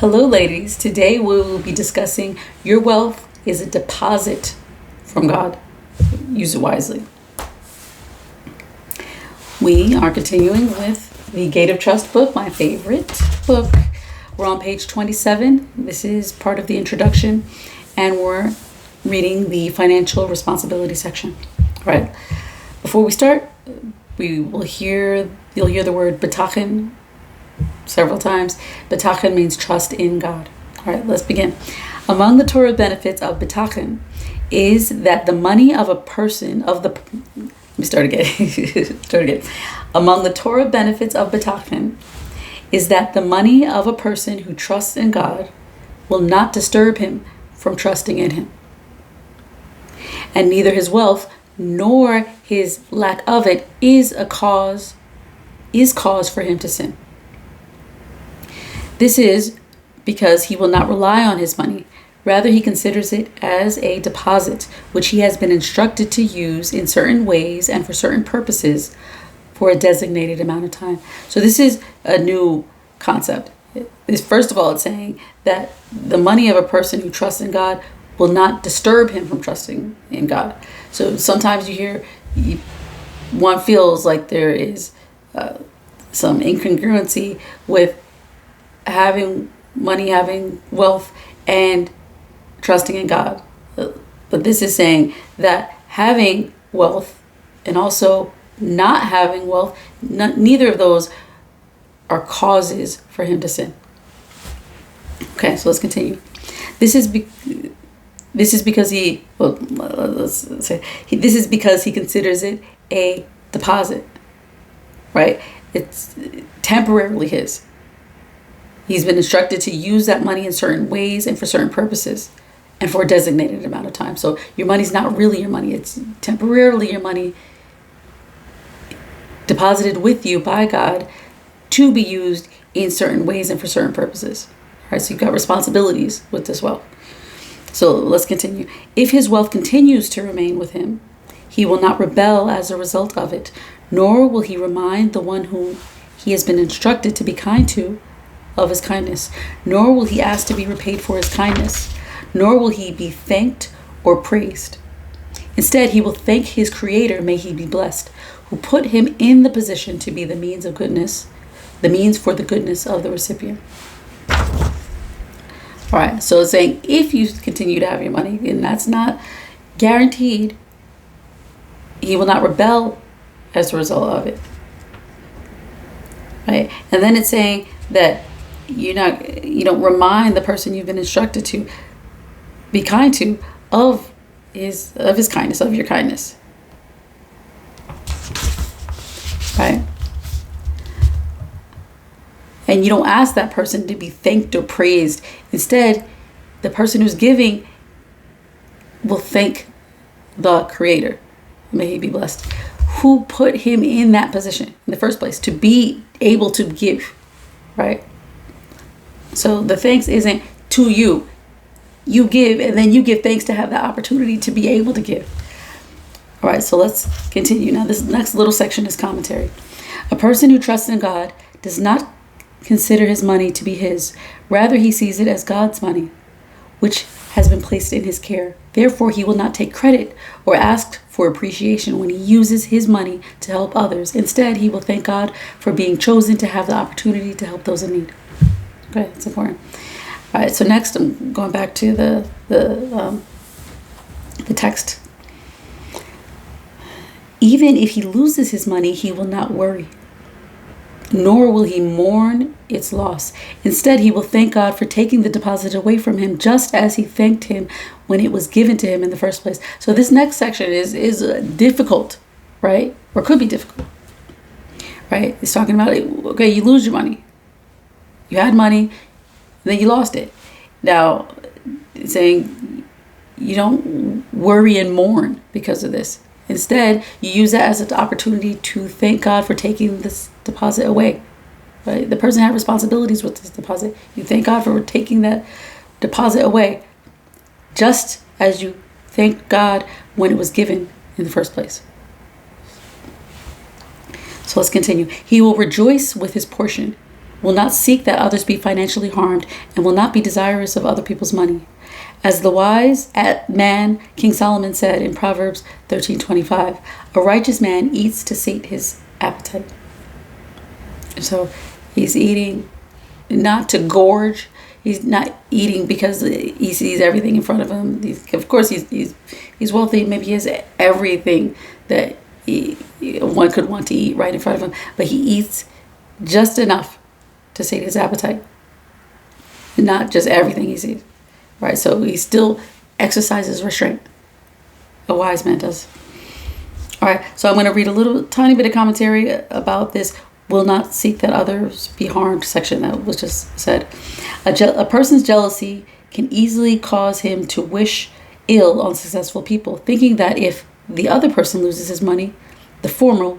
Hello, ladies. Today we will be discussing your wealth is a deposit from God. Use it wisely. We are continuing with the Gate of Trust book, my favorite book. We're on page 27. This is part of the introduction, and we're reading the financial responsibility section. All right. Before we start, you'll hear the word bitachon several times. Bitachon means trust in God. All right, let's begin. Among the Torah benefits of bitachon is that the money of a person Let me start again. Among the Torah benefits of bitachon is that the money of a person who trusts in God will not disturb him from trusting in him. And neither his wealth nor his lack of it is cause for him to sin. This is because he will not rely on his money. Rather, he considers it as a deposit, which he has been instructed to use in certain ways and for certain purposes for a designated amount of time. So this is a new concept. First of all, it's saying that the money of a person who trusts in God will not disturb him from trusting in God. So sometimes one feels like there is some incongruency with having money, having wealth, and trusting in God. But this is saying that having wealth and also not having wealth, neither of those are causes for him to sin. Okay, so let's continue. This is because he considers it a deposit, right? It's temporarily his. He's been instructed to use that money in certain ways and for certain purposes and for a designated amount of time. So your money's not really your money. It's temporarily your money deposited with you by God to be used in certain ways and for certain purposes. All right, so you've got responsibilities with this wealth. So let's continue. If his wealth continues to remain with him, he will not rebel as a result of it, nor will he remind the one whom he has been instructed to be kind to of his kindness, nor will he ask to be repaid for his kindness, nor will he be thanked or praised. Instead, he will thank his Creator, may he be blessed, who put him in the position to be the means for the goodness of the recipient. All right, so it's saying if you continue to have your money, and that's not guaranteed, he will not rebel as a result of it. Right? And then it's saying that you don't remind the person you've been instructed to be kind to of his kindness, of your kindness. Right? And you don't ask that person to be thanked or praised. Instead, the person who's giving will thank the Creator. May he be blessed. Who put him in that position in the first place to be able to give, right? So the thanks isn't to you. You give, and then you give thanks to have the opportunity to be able to give. All right, so let's continue. Now, this next little section is commentary. A person who trusts in God does not consider his money to be his. Rather, he sees it as God's money, which has been placed in his care. Therefore, he will not take credit or ask for appreciation when he uses his money to help others. Instead, he will thank God for being chosen to have the opportunity to help those in need. Okay, that's important. All right, so next I'm going back to the text. Even if he loses his money, he will not worry, nor will he mourn its loss. Instead, he will thank God for taking the deposit away from him, just as he thanked him when it was given to him in the first place. So this next section is difficult, right? Or could be difficult, right? He's talking about, okay, you lose your money. You had money, then you lost it. Now, it's saying you don't worry and mourn because of this. Instead, you use that as an opportunity to thank God for taking this deposit away. Right? The person had responsibilities with this deposit. You thank God for taking that deposit away, just as you thank God when it was given in the first place. So let's continue. He will rejoice with his portion will not seek that others be financially harmed, and will not be desirous of other people's money. As the wise man, King Solomon said in Proverbs 13:25, a righteous man eats to sate his appetite. So he's eating not to gorge. He's not eating because he sees everything in front of him. Of course, he's wealthy. Maybe he has everything that one could want to eat right in front of him. But he eats just enough to sate his appetite. Not just everything he sees. Right? So he still exercises restraint. A wise man does. All right. So I'm going to read a little tiny bit of commentary about this will not seek that others be harmed section that was just said. A person's jealousy can easily cause him to wish ill on successful people, thinking that if the other person loses his money, the former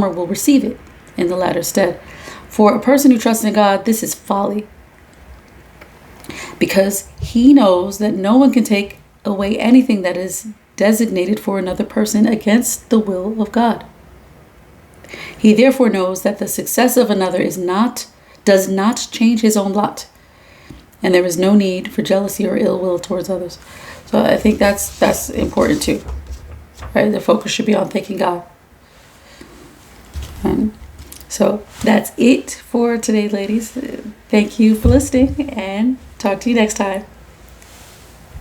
will receive it in the latter's stead. For a person who trusts in God, this is folly, because he knows that no one can take away anything that is designated for another person against the will of God. He therefore knows that the success of another does not change his own lot, and there is no need for jealousy or ill will towards others. So I think that's important too. Right? The focus should be on thanking God. So that's it for today, ladies. Thank you for listening, and talk to you next time.